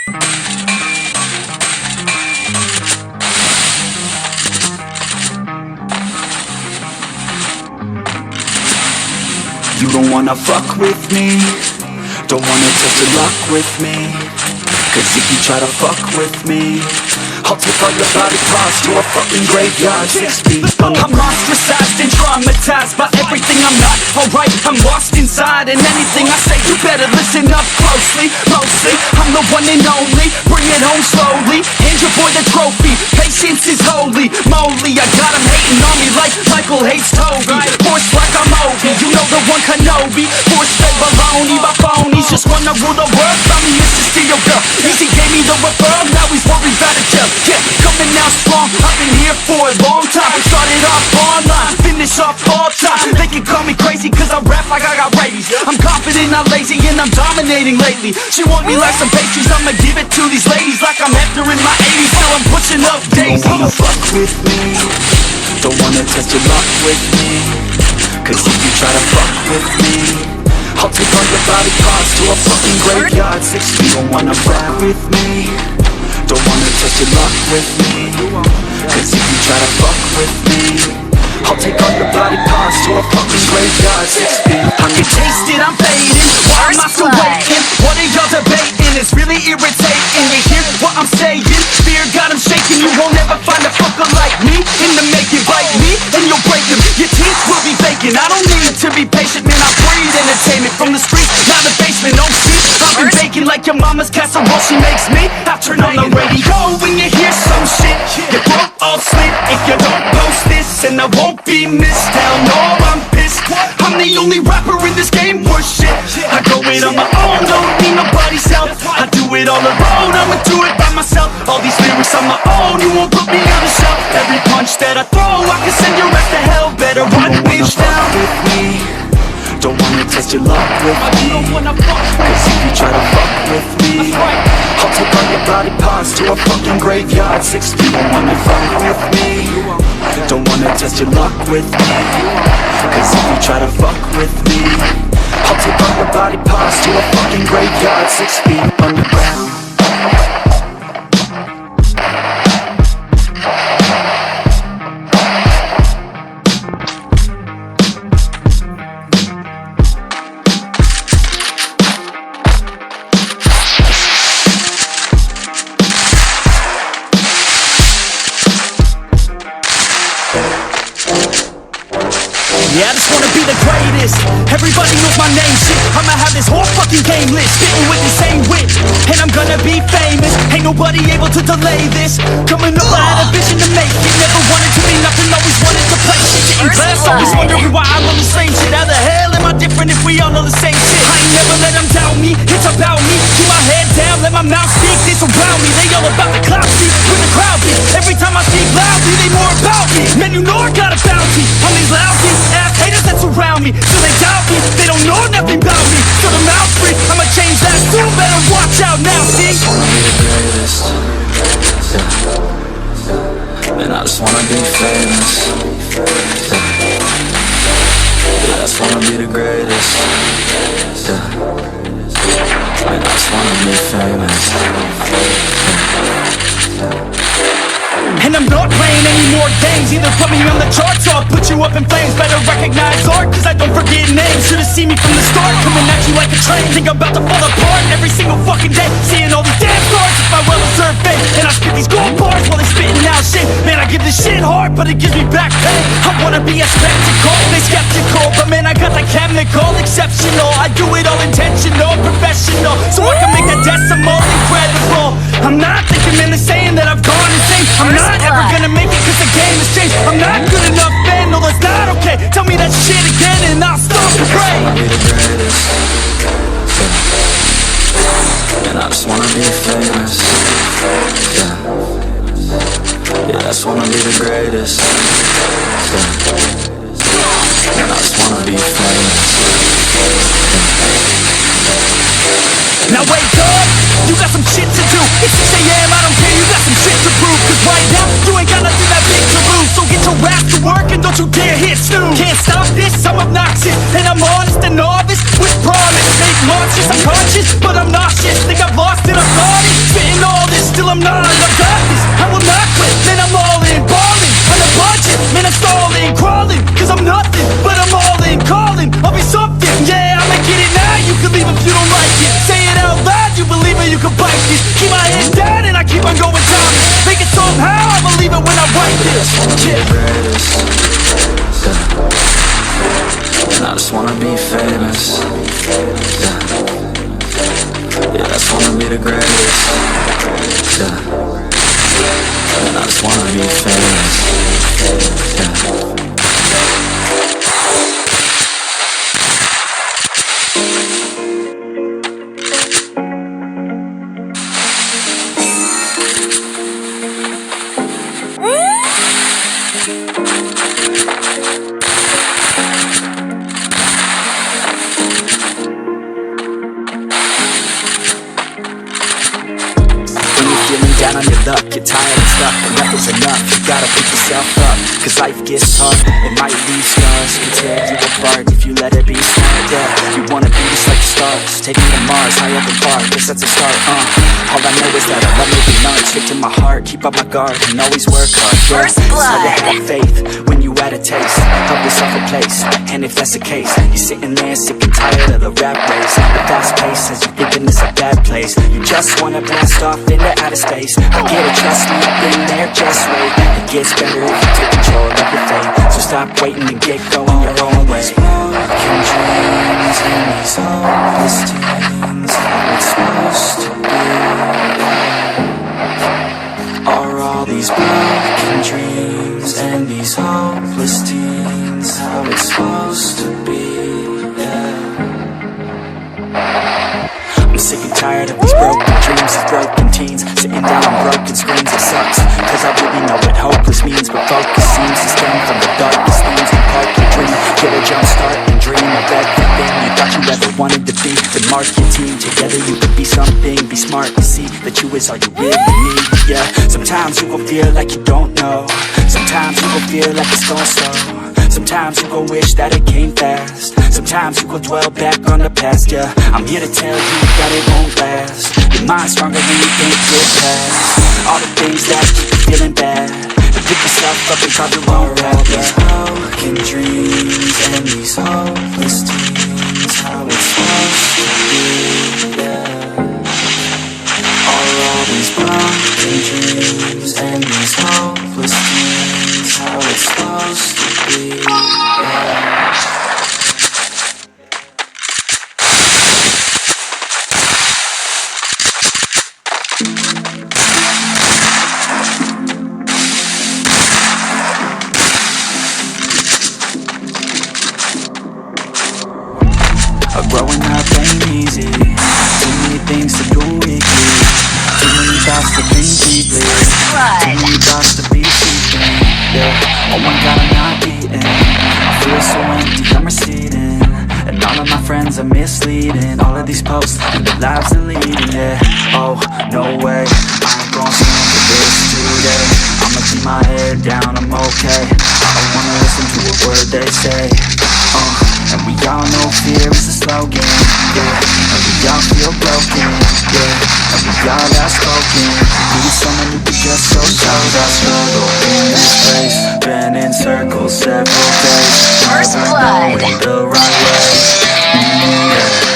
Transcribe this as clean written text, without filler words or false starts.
You don't wanna fuck with me, don't wanna test your luck with me, cause if you try to fuck with me, I'll take all your body parts to a fucking graveyard 6 feet under. I'm ostracized and traumatized by everything I'm not alright. I'm lost inside and anything I say you better listen up closely. Mostly, I'm the one and only, bring it home slowly. Hand your boy the trophy, patience is holy moly. I got him hating on me like Michael hates Toby. Force like I'm Obi, you know the one Kenobi. Force fed baloney by phonies, just wanna rule the world. I'm Mrs. to your girl, easy gave me the referral, now he's worried about a jail. Yeah, coming out strong, I've been here for a long time. Started off online, finish off all time. They can call me crazy cause I rap like I got rabies. I'm confident, not lazy, and I'm dominating lately. She want me like some pastries, I'ma give it to these ladies like I'm after in my 80s. Still I'm pushing up days. Don't wanna fuck with me, don't wanna test your luck with me, cause if you try to fuck with me, I'll take all your body parts to a fucking graveyard 6 feet. Don't wanna rap with me, don't wanna test your luck with me, cause if you try to fuck with me, I'll take all your body parts to a fucking graveyard 6 feet. I can taste it, I'm fading, why am I still waiting? What are y'all debating? It's really irritating. You hear what I'm saying? Fear got him shaking. You won't ever find a fucker like me in the making. Bite me and you'll break them, your teeth will be vacant. I don't need to be patient, man, I breathe entertainment. From the streets, now the basement, oh shit, I've been baking like your mama's casserole. She makes me, I turn on the radio when you hear some shit. You won't all sleep if you don't post this, and I won't be missed. Hell no, I'm pissed. I'm the only rapper in this game worth shit. I go it on my own, don't need nobody's help. I do it all alone, I'ma do it by myself. All these lyrics on my own, you won't put me on the shelf. Every punch that I throw, I can send your ass to hell. Better run, bitch, down with me, don't wanna test your luck with me, cause if you try to fuck with me, I'll take all your body parts to a fucking graveyard 6 feet. Don't wanna fuck with me, don't wanna test your luck with me, cause if you try to fuck with me, I'll take all your body parts to a fucking graveyard 6 feet underground. Yeah, I just wanna be the greatest. Everybody knows my name, shit. I'ma have this whole fucking game list, spitting with the same wit, and I'm gonna be famous. Ain't nobody able to delay this. Coming up, I had a vision to make it. Never wanted to be nothing, always wanted to play shit. Getting blessed, always wondering why I'm on the same shit. How the hell am I different if we all know the same shit? I ain't never let them doubt me, it's about me. Keep my head down, let my mouth speak. They surround me, they all about the clout seat. With the crowd beat, every time I speak loudly, they more about me. Man, you know I got a bounty on these lousy ass haters that surround me. So they doubt me, they don't know nothing about me. So the mouth free, I'ma change that soon. Better watch out now, see? I just wanna be the greatest, yeah. And I just wanna be famous, yeah. I just wanna be the greatest, yeah. And I just wanna be famous, yeah. And I'm not playing any more games. Either put me on the charts or I'll put you up in flames. Better recognize art, cause I don't forget names. Should've seen me from the start, coming at you like a train. Think I'm about to fall apart every single fucking day. Seeing all these damn stars with my well-deserved fame. And I spit these gold bars while they spitting out shit. Man, I give this shit hard, but it gives me back pain. I wanna be a spectacle, they skeptical, but man, I got the chemical, exceptional. I do it all intentional, professional, so I can make a decimal incredible. I'm not thinking, man, they're saying that I've gone insane. I'm not ever gonna make it cause the game has changed. I'm not good enough, man, no that's not okay. Tell me that shit again and I'll stop the pray. I just wanna be the greatest, yeah. And I just wanna be famous, yeah. Yeah, I just wanna be the greatest, yeah. And I just wanna be famous, yeah. Now wake up, you got some shit to do. It's 6 AM, I don't care, you got some shit to prove. Cause right now, you ain't got nothing that big to lose. So get your ass to work and don't you dare hit snooze. Can't stop this, I'm obnoxious, and I'm honest and novice with promise. Make monsters, I'm conscious, but I'm nauseous. Think I've lost it, I'm naughty. keep on going down this, thinking somehow I'ma leave it when I write this. And I just wanna be famous. Yeah, I just wanna be the greatest. And I just wanna be famous. Down on your luck, you're tired and stuck, but nothing's enough. You gotta pick yourself up, cause life gets hard. It might leave scars, can tear you apart if you let it be smart. Yeah, you wanna be just like the stars, take me to Mars, high up and far. Guess that's a start. All I know is that I love making art, stick to my heart, keep up my guard, and always work hard. Yeah, First blood. it's hard to have faith when you at a taste. Help yourself a place, and if that's the case, you're sitting there sick and tired of the rap race. The fast pace has you thinking it's a bad place. You just wanna blast off into outer space. I get it, trust me, I've been there, just wait. It gets better if you take control of your fate. So stop waiting and get going your own way. Broken dreams and these hopeless teens, how it's supposed to be. Are all these broken dreams and these hopeless teens how it's supposed to be? I'm sick and tired of these broken dreams, these broken teens, sitting down on broken screens. It sucks, cause I really know what hopeless means, but focus seems to stem from the darkest themes. And park your dream, get a jump start and dream of everything you thought you ever wanted to be. Then mark your team, together you could be something. Be smart to see that you is all you really need. Yeah, sometimes you gon' feel like you don't know. Sometimes you gon' feel like it's going slow. Sometimes you gon' wish that it came fast. Sometimes you gon' dwell back on the past. Yeah, I'm here to tell you that it won't last. Your mind's stronger than you think get past all the things that keep you feeling bad. And pick yourself up and carve your own path. These broken dreams and these hopeless teens, how it's supposed to be. All these broken dreams and these hopeless teens, how it's supposed to be. Growing up ain't easy. Too many things to do weekly. Too many thoughts to think deeply. Too many thoughts to be sleeping. Yeah, oh my God, I'm not eating. I feel so empty, I'm receding. And all of my friends are misleading. All of these posts and their lives are leading. Yeah, oh, no way, I ain't gon' stand for this today. I'ma keep my head down, I'm okay. I don't wanna listen to a word they say. And we all know fear is a slogan, yeah. And we all feel broken, yeah. And we all outspoken. Need someone who can just so shows I struggle in this place. Been in circles several days. First blood. Never going the right way. Yeah.